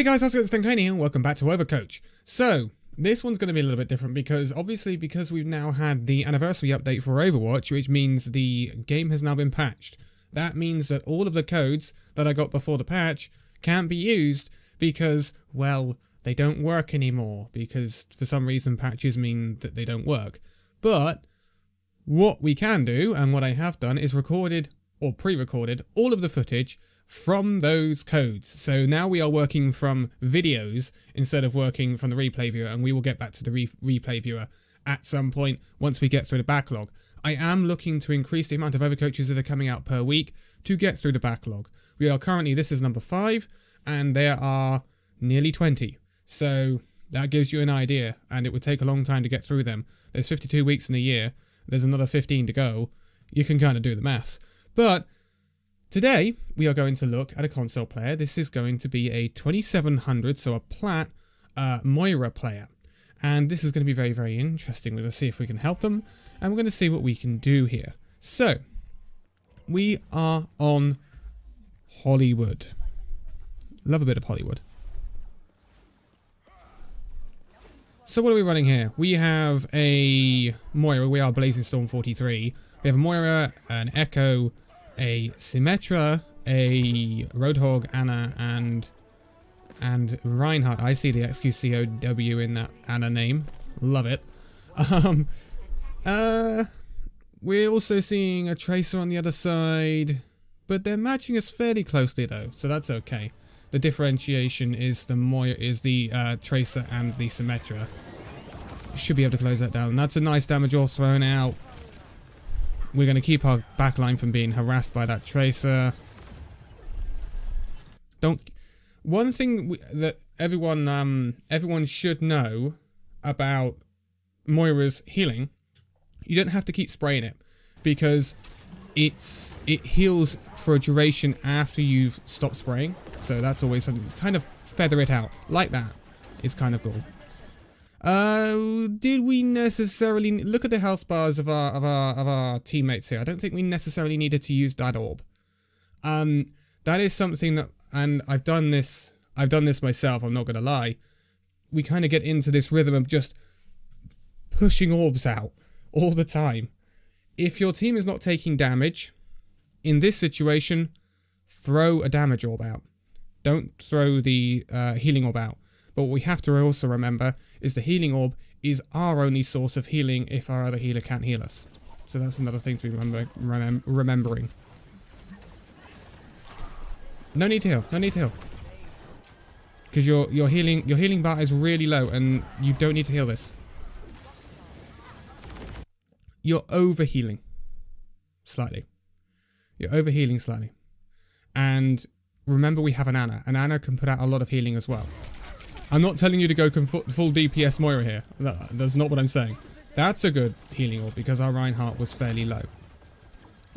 Hey guys, how's it going? It's Danconia and welcome back to Overcoach. So, this one's going to be a little bit different because we've now had the anniversary update for Overwatch, which means the game has now been patched. That means that all of the codes that I got before the patch can't be used because, well, they don't work anymore because for some reason patches mean that they don't work. But what we can do, and what I have done, is recorded or pre-recorded all of the footage from those codes. So now we are working from videos instead of working from the replay viewer, and we will get back to the replay viewer at some point once we get through the backlog. I am looking to increase the amount of Overcoaches that are coming out per week to get through the backlog. We are currently, this is number 5, and there are nearly 20. So that gives you an idea, and it would take a long time to get through them. There's 52 weeks in a year. There's another 15 to go. You can kind of do the maths. But today, we are going to look at a console player. This is going to be a 2700, so a Plat Moira player. And this is going to be very, very interesting. We're going to see if we can help them, and we're going to see what we can do here. So, we are on Hollywood. Love a bit of Hollywood. So what are we running here? We have a Moira. We are Blazing Storm 43. We have a Moira, an Echo, a Symmetra, a Roadhog, Anna, and Reinhardt. I see the XQCOW in that Anna name. Love it. We're also seeing a Tracer on the other side, but they're matching us fairly closely though, so that's okay. The differentiation is the Moira, Tracer and the Symmetra. Should be able to close that down. That's a nice damage all thrown out. We're going to keep our backline from being harassed by that Tracer. One thing that everyone should know about Moira's healing, you don't have to keep spraying it because it heals for a duration after you've stopped spraying. So that's always something. Kind of feather it out like that. It's kind of cool. Did we necessarily look at the health bars of our teammates here? I don't think we necessarily needed to use that orb. That is something that, and I've done this myself, I'm not gonna lie. We kind of get into this rhythm of just pushing orbs out all the time. If your team is not taking damage, in this situation, throw a damage orb out. Don't throw the healing orb out. But what we have to also remember is the healing orb is our only source of healing if our other healer can't heal us. So that's another thing to be remembering. No need to heal. No need to heal. Because your healing bar is really low and you don't need to heal this. You're overhealing slightly. You're overhealing slightly. And remember, we have an Anna. An Anna can put out a lot of healing as well. I'm not telling you to go full DPS Moira here. That's not what I'm saying. That's a good healing orb because our Reinhardt was fairly low.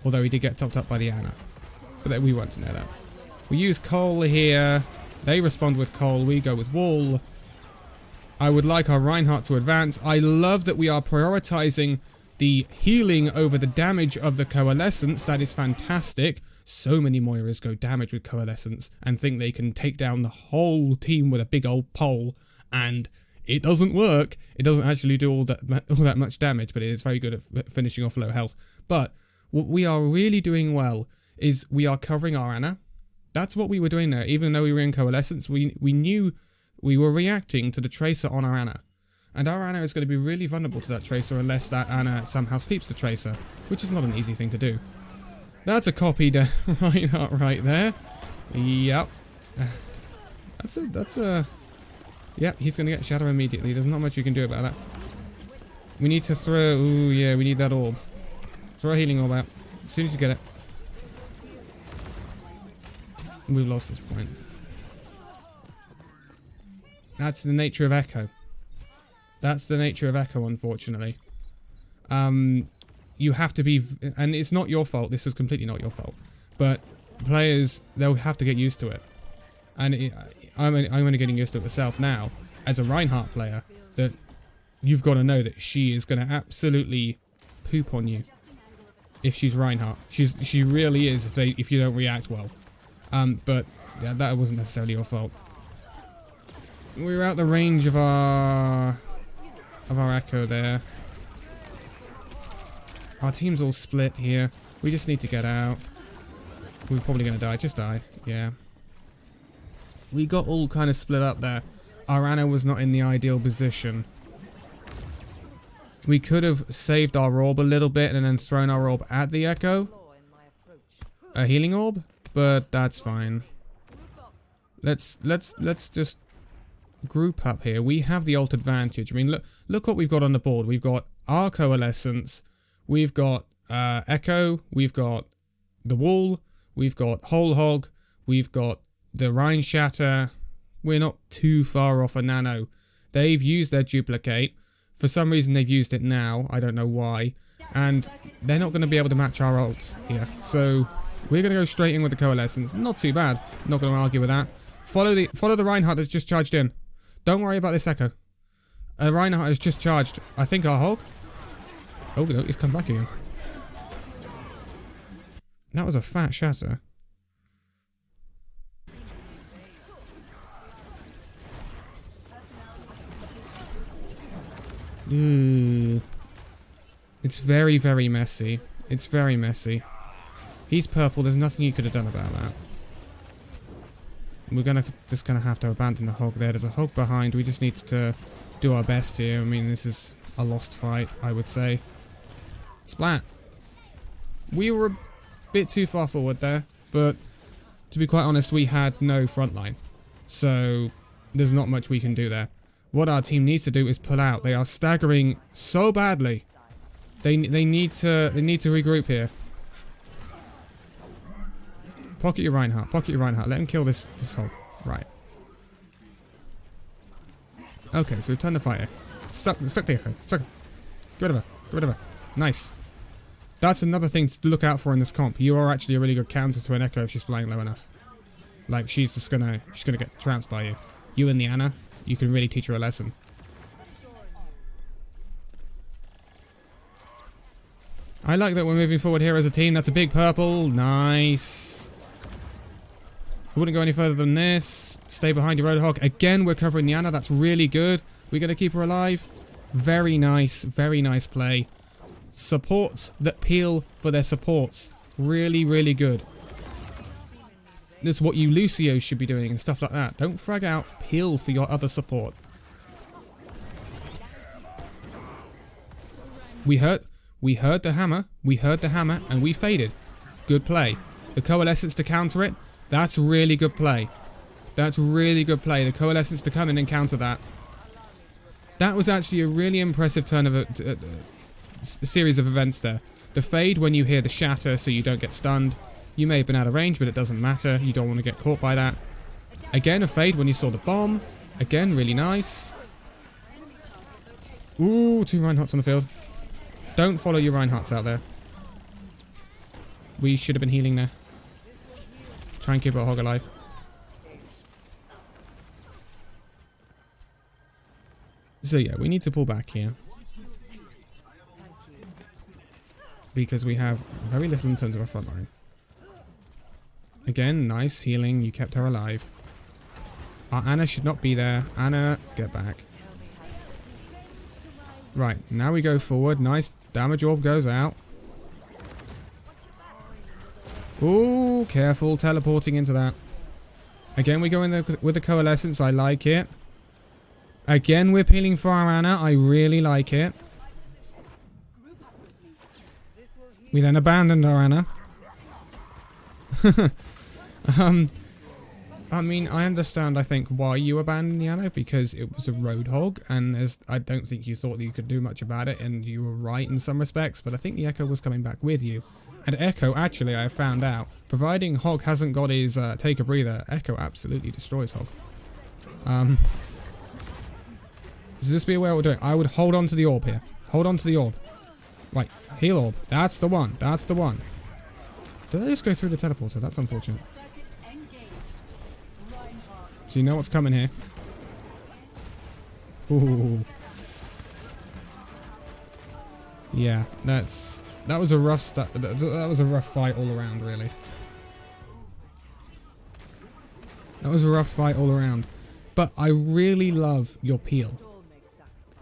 Although he did get topped up by the Anna. But we won't know that. We use Cole here. They respond with Cole. We go with Wall. I would like our Reinhardt to advance. I love that we are prioritizing the healing over the damage of the Coalescence. That is fantastic. So many Moiras go damage with Coalescence and think they can take down the whole team with a big old pole, and it doesn't work. It doesn't actually do all that much damage, but it is very good at finishing off low health. But what we are really doing well is we are covering our Anna. That's what we were doing there. Even though we were in Coalescence, we knew we were reacting to the Tracer on our Anna. And our Anna is going to be really vulnerable to that Tracer unless that Anna somehow steeps the Tracer, which is not an easy thing to do. That's a copied Reinhardt right there. Yep. That's a... Yep, he's going to get Shadow immediately. There's not much you can do about that. We need to throw... Ooh, yeah, we need that orb. Throw a healing orb out. As soon as you get it. We've lost this point. That's the nature of Echo. That's the nature of Echo, unfortunately. You have to be, and it's not your fault, this is completely not your fault, but players, they'll have to get used to it. And I'm only getting used to it myself now, as a Reinhardt player, that you've got to know that she is going to absolutely poop on you if she's Reinhardt. She really is if you don't react well. But yeah, that wasn't necessarily your fault. We're out the range of our echo there. Our team's all split here. We just need to get out. We're probably going to die. Just die. Yeah. We got all kind of split up there. Our Ana was not in the ideal position. We could have saved our orb a little bit and then thrown our orb at the echo. A healing orb, but that's fine. Let's just group up here. We have the ult advantage. I mean, look what we've got on the board. We've got our coalescence. We've got echo. We've got the wall. We've got whole hog. We've got the Rhine shatter. We're not too far off a nano. They've used their duplicate. For some reason they've used it now. I don't know why. And they're not going to be able to match our ults here. So we're going to go straight in with the coalescence. Not too bad. Not going to argue with that. Follow the Reinhardt that's just charged in. Don't worry about this echo. Reinhardt has just charged. I think our hog. Oh no, he's come back again. That was a fat shatter. Ooh. It's very, very messy. It's very messy. He's purple. There's nothing you could have done about that. We're just gonna have to abandon the hog there. There's a hog behind. We just need to do our best here. I mean, this is a lost fight, I would say. Splat. We were a bit too far forward there, but to be quite honest, we had no front line. So there's not much we can do there. What our team needs to do is pull out. They are staggering so badly. They need to regroup here. Pocket your Reinhardt. Pocket your Reinhardt. Let him kill this hog. Right. Okay, so we've turned the fight here. Suck the echo. Suck it. Get rid of her. Get rid of her. Nice. That's another thing to look out for in this comp. You are actually a really good counter to an echo if she's flying low enough. Like, she's gonna get trounced by you. You and the Ana, you can really teach her a lesson. I like that we're moving forward here as a team. That's a big purple. Nice. We wouldn't go any further than this. Stay behind your Roadhog. Again, we're covering the Ana. That's really good. We're going to keep her alive. Very nice play. Supports that peel for their supports. Really, really good. That's what you Lucios should be doing and stuff like that. Don't frag out. Peel for your other support. We heard the hammer. We heard the hammer and we faded. Good play. The coalescence to counter it. That's really good play. That's really good play. The coalescence to come in and counter that. That was actually a really impressive turn of a series of events there. The fade when you hear the shatter so you don't get stunned. You may have been out of range, but it doesn't matter. You don't want to get caught by that. Again, a fade when you saw the bomb. Again, really nice. Ooh, 2 Reinhardts on the field. Don't follow your Reinhardts out there. We should have been healing there. Try and keep our hog alive. So yeah, we need to pull back here. Because we have very little in terms of our front line. Again, nice healing. You kept her alive. Our Ana should not be there. Ana, get back. Right, now we go forward. Nice damage orb goes out. Ooh, careful teleporting into that. Again, we go in there with the coalescence. I like it. Again, we're peeling for our Ana. I really like it. We then abandoned our Ana. I mean, I understand, I think, why you abandoned the Ana, because it was a Roadhog, and I don't think you thought that you could do much about it, and you were right in some respects, but I think the Echo was coming back with you. And Echo, actually, I found out, providing Hog hasn't got his take a breather, Echo absolutely destroys Hog. So just be aware of what we're doing. I would hold on to the orb here. Hold on to the orb. Right, heal orb. That's the one. That's the one. Did I just go through the teleporter? That's unfortunate. So you know what's coming here. Ooh. Yeah, that was a rough that was a rough fight all around, really. That was a rough fight all around. But I really love your peel.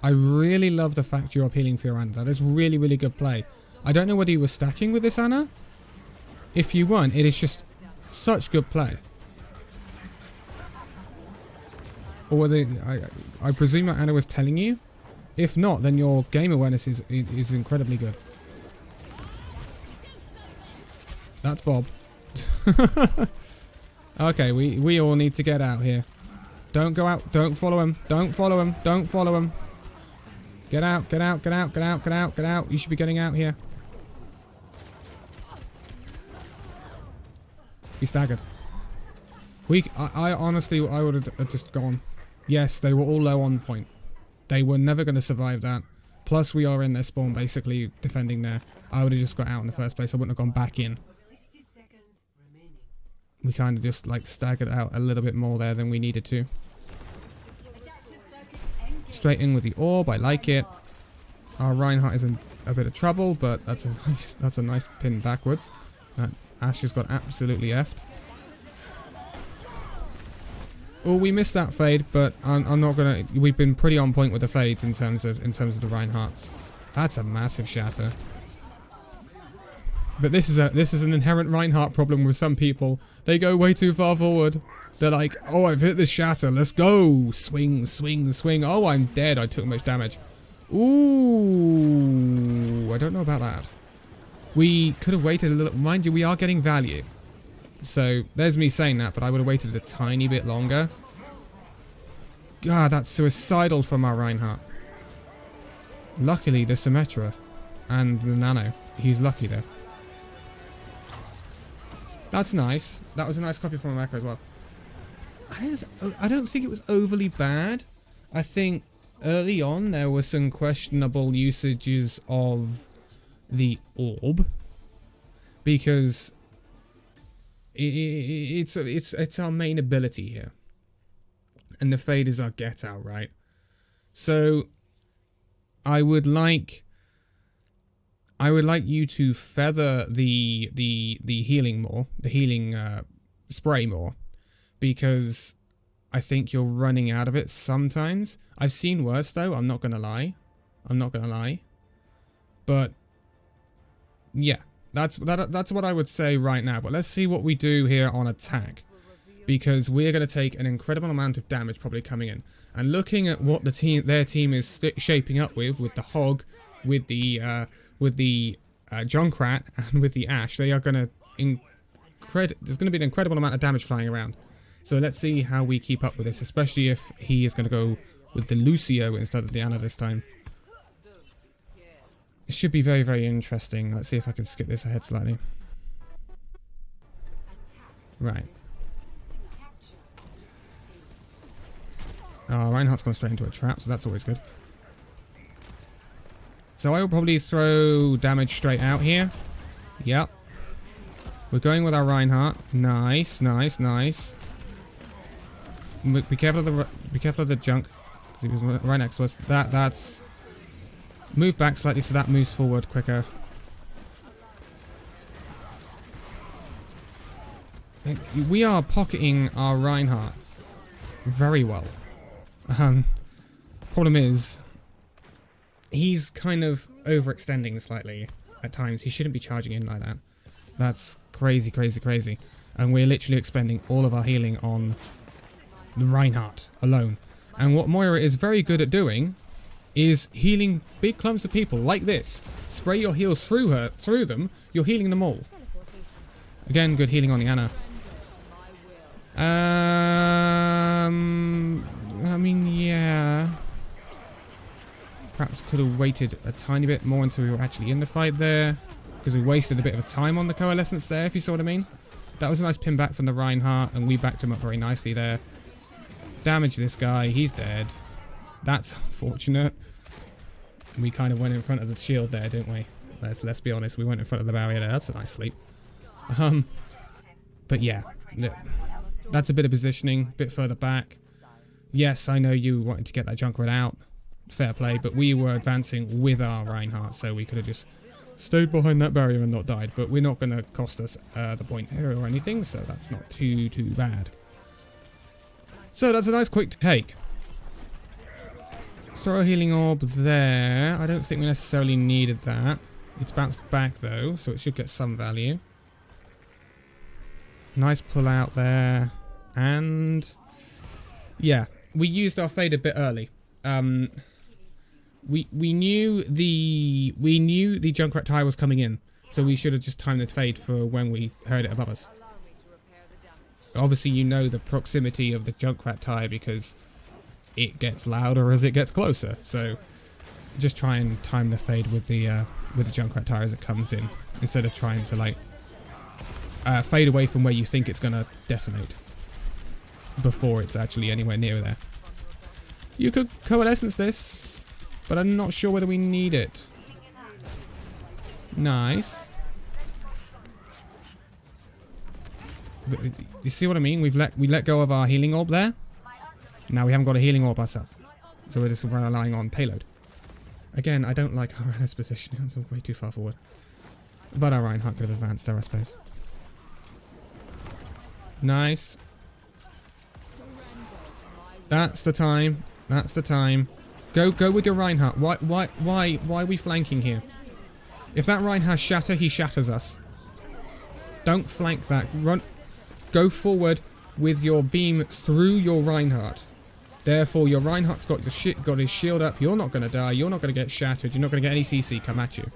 I really love the fact you're appealing for your Ana. That is really, really good play. I don't know whether you were stacking with this Ana. If you weren't, it is just such good play. Or whether I presume that Ana was telling you. If not, then your game awareness is incredibly good. That's Bob. Okay, we all need to get out here. Don't go out. Don't follow him. Don't follow him. Don't follow him. Get out. Get out. Get out. Get out. Get out. Get out. You should be getting out here. He staggered. I honestly, I would have just gone. Yes, they were all low on point. They were never going to survive that. Plus, we are in their spawn, basically defending there. I would have just got out in the first place. I wouldn't have gone back in. We kind of just like staggered out a little bit more there than we needed to. Straight in with the orb. I like it. Our Reinhardt is in a bit of trouble, but that's a nice pin backwards. Ash has got absolutely effed. Oh, we missed that fade, but I'm not gonna. We've been pretty on point with the fades in terms of the Reinhardts. That's a massive shatter. But this is an inherent Reinhardt problem with some people. They go way too far forward. They're like, oh, I've hit this shatter. Let's go. Swing, swing, swing. Oh, I'm dead. I took much damage. Ooh, I don't know about that. We could have waited a little. Mind you, we are getting value. So there's me saying that, but I would have waited a tiny bit longer. God, that's suicidal from our Reinhardt. Luckily, the Symmetra and the Nano. He's lucky there. That's nice. That was a nice copy from America as well. I don't think it was overly bad. I think early on there were some questionable usages of the orb, because it's our main ability here, and the fade is our get out, right? So I would like you to feather the healing more, the healing spray more, because I think you're running out of it sometimes. I've seen worse though. I'm not gonna lie. But yeah, that's what I would say right now. But let's see what we do here on attack, because we're going to take an incredible amount of damage probably coming in. And looking at what their team is shaping up with the Hog, with the Junkrat, and with the Ashe, they are going to there's going to be an incredible amount of damage flying around. So let's see how we keep up with this, especially if he is going to go with the Lucio instead of the Ana this time. It should be very, very interesting. Let's see if I can skip this ahead slightly. Right. Reinhardt's gone straight into a trap, so that's always good. So I will probably throw damage straight out here. Yep. We're going with our Reinhardt. Nice, nice, nice. Be careful of the junk, because he was right next to us. That's... Move back slightly so that moves forward quicker. We are pocketing our Reinhardt very well. Problem is, he's kind of overextending slightly at times. He shouldn't be charging in like that. That's crazy, crazy, crazy. And we're literally expending all of our healing on the Reinhardt alone. And what Moira is very good at doing is healing big clumps of people like this. Spray your heals through them, you're healing them all. Again, good healing on the Ana. I mean, yeah. Perhaps could have waited a tiny bit more until we were actually in the fight there, because we wasted a bit of time on the coalescence there, if you saw what I mean. That was a nice pin back from the Reinhardt, and we backed him up very nicely there. Damage this guy, he's dead. That's unfortunate. We kind of went in front of the shield there, didn't we? Let's be honest, we went in front of the barrier there. That's a nice sleep. But yeah, that's a bit of positioning, a bit further back. Yes, I know you wanted to get that Junkrat out. Fair play, but we were advancing with our Reinhardt, so we could have just stayed behind that barrier and not died. But we're not going to cost us the point here or anything, so that's not too bad. So that's a nice quick take. Let's throw a healing orb there. I don't think we necessarily needed that. It's bounced back though, so it should get some value. Nice pull out there. And yeah, we used our fade a bit early. We knew the Junkrat tire was coming in, so we should have just timed the fade for when we heard it above us. Obviously, you know the proximity of the Junkrat tire because it gets louder as it gets closer. So just try and time the fade with the Junkrat tire as it comes in, instead of trying to like fade away from where you think it's gonna detonate before it's actually anywhere near there. You could coalescence this, but I'm not sure whether we need it. Nice. You see what I mean? We let go of our healing orb there. Now we haven't got a healing orb ourselves, so we're just relying on payload. Again, I don't like Reinhardt's position. It's way too far forward. But our Reinhardt could have advanced there, I suppose. Nice. That's the time. That's the time. Go with your Reinhardt. Why are we flanking here? If that Reinhardt shatter, he shatters us. Don't flank that. Run. Go forward with your beam through your Reinhardt. Therefore, your Reinhardt's got his shield up. You're not going to die. You're not going to get shattered. You're not going to get any CC come at you.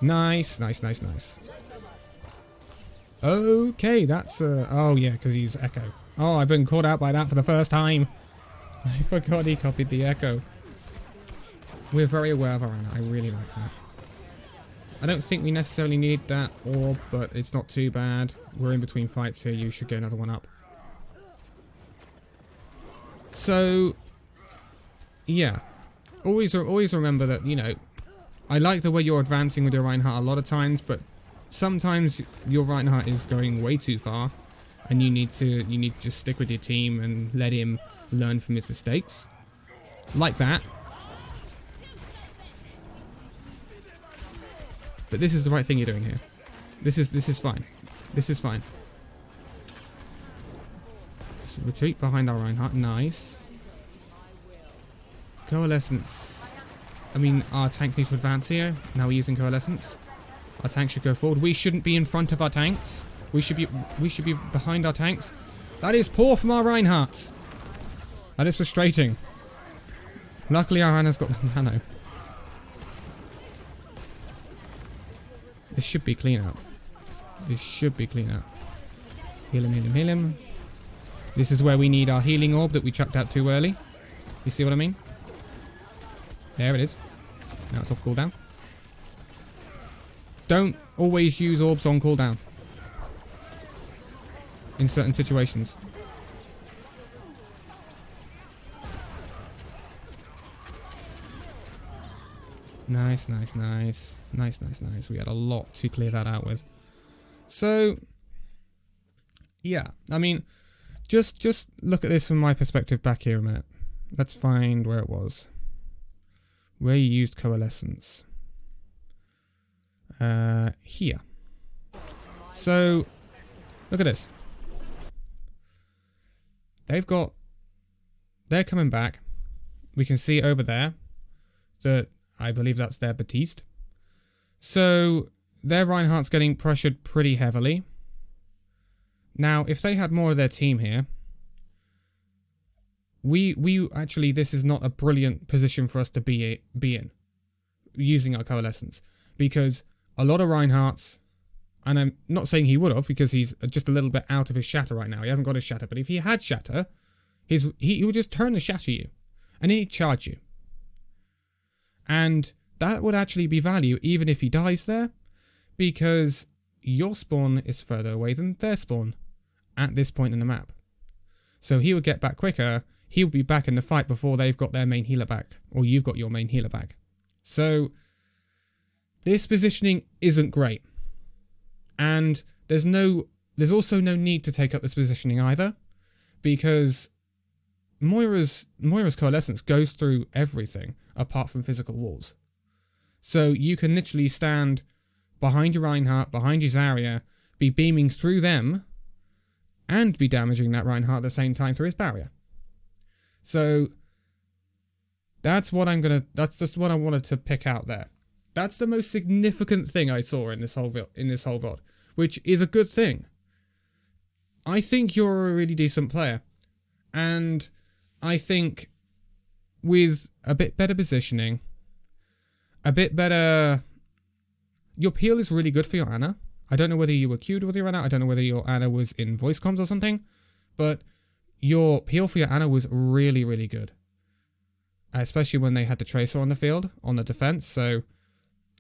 Nice, nice, nice, nice. Okay, that's oh yeah, because he's Echo. Oh, I've been caught out by that for the first time. I forgot he copied the Echo. We're very aware of our Reinhardt. I really like that. I don't think we necessarily need that orb, but it's not too bad. We're in between fights here. You should get another one up. So, yeah. Always remember that, you know, I like the way you're advancing with your Reinhardt a lot of times, but sometimes your Reinhardt is going way too far, and you need to just stick with your team and let him learn from his mistakes. Like that. But this is the right thing you're doing here. This is fine. This is fine. Just retreat behind our Reinhardt. Nice. Coalescence. I mean, our tanks need to advance here. Now we're using coalescence. Our tanks should go forward. We shouldn't be in front of our tanks. We should be behind our tanks. That is poor from our Reinhardt. That is frustrating. Luckily our Reinhardt's got the nano. This should be clean up. This should be clean up. Heal him, heal him, heal him. This is where we need our healing orb that we chucked out too early. You see what I mean? There it is. Now it's off cooldown. Don't always use orbs on cooldown. In certain situations. Nice, nice, nice. Nice, nice, nice. We had a lot to clear that out with. So, yeah. I mean, just look at this from my perspective back here a minute. Let's find where it was. Where you used coalescence. Here. So, look at this. They're coming back. We can see over there that I believe that's their Batiste. So, their Reinhardt's getting pressured pretty heavily. Now, if they had more of their team here, we actually, this is not a brilliant position for us to be in, using our coalescence. Because a lot of Reinhardt's, and I'm not saying he would have, because he's just a little bit out of his shatter right now. He hasn't got his shatter, but if he had shatter, he would just turn the shatter you, and he'd charge you. And that would actually be value even if he dies there, because your spawn is further away than their spawn at this point in the map. So he would get back quicker, he would be back in the fight before they've got their main healer back, or you've got your main healer back. So this positioning isn't great. And there's also no need to take up this positioning either, because Moira's coalescence goes through everything apart from physical walls. So you can literally stand behind your Reinhardt, behind your Zarya, be beaming through them, and be damaging that Reinhardt at the same time through his barrier. So that's just what I wanted to pick out there. That's the most significant thing I saw in this whole VOD, which is a good thing. I think you're a really decent player, and I think with a bit better positioning, a bit better, your peel is really good for your Ana. I don't know whether you were queued with your Ana, I don't know whether your Ana was in voice comms or something, but your peel for your Ana was really, really good. Especially when they had the Tracer on the field, on the defense, so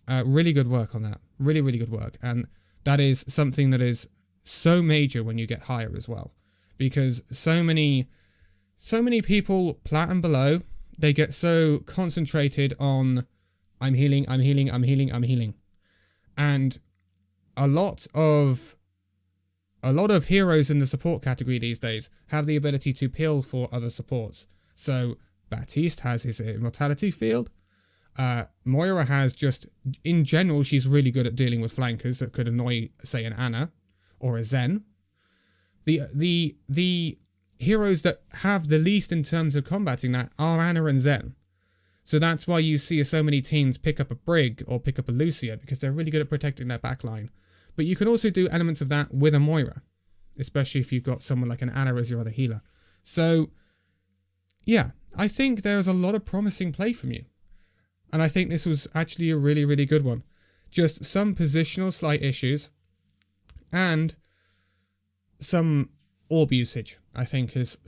really good work on that. Really, really good work, and that is something that is so major when you get higher as well, because so many people, Plat and below, they get so concentrated on I'm healing, and a lot of heroes in the support category these days have the ability to peel for other supports. So Baptiste has his immortality field. Moira has just, in general, she's really good at dealing with flankers that could annoy, say, an Ana or a Zen. The heroes that have the least in terms of combating that are Ana and Zen. So that's why you see so many teams pick up a Brig or pick up a Lucia, because they're really good at protecting their backline. But you can also do elements of that with a Moira, especially if you've got someone like an Ana as your other healer. So, yeah, I think there's a lot of promising play from you. And I think this was actually a really, really good one. Just some positional slight issues, and some orb usage, I think, is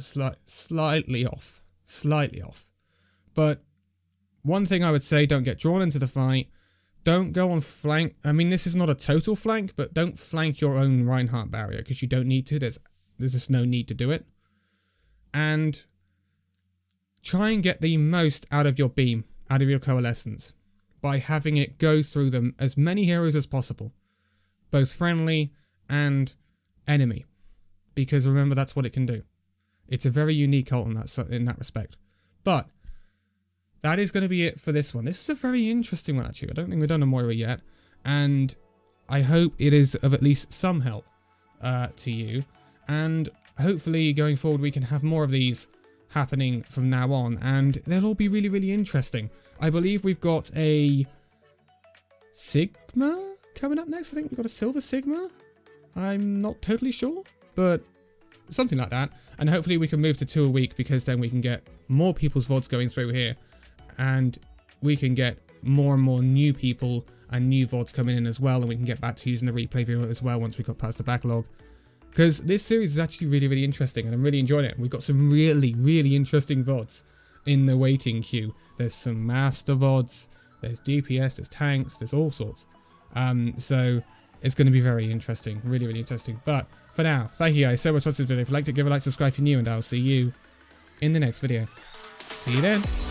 slightly off. Slightly off. But one thing I would say, don't get drawn into the fight. Don't go on flank. I mean, this is not a total flank, but don't flank your own Reinhardt barrier, because you don't need to. There's just no need to do it. And try and get the most out of your beam, out of your coalescence, by having it go through them as many heroes as possible, both friendly and enemy, because remember, that's what it can do. It's a very unique ult in that respect. But that is going to be it for this one. This is a very interesting one, actually. I don't think we've done a Moira yet, and I hope it is of at least some help to you, and hopefully going forward we can have more of these happening from now on, and they'll all be really, really interesting. I believe we've got a Sigma coming up next. I think we've got a Silver Sigma. I'm not totally sure, but something like that. And hopefully we can move to 2 a week, because then we can get more people's VODs going through here, and we can get more and more new people and new VODs coming in as well, and we can get back to using the replay viewer as well once we got past the backlog. Because this series is actually really, really interesting, and I'm really enjoying it. We've got some really, really interesting VODs in the waiting queue. There's some Master VODs, there's DPS, there's tanks, there's all sorts. So it's going to be very interesting, really, really interesting. But for now, thank you guys so much for watching this video. If you liked it, give a like, subscribe if you're new, and I'll see you in the next video. See you then.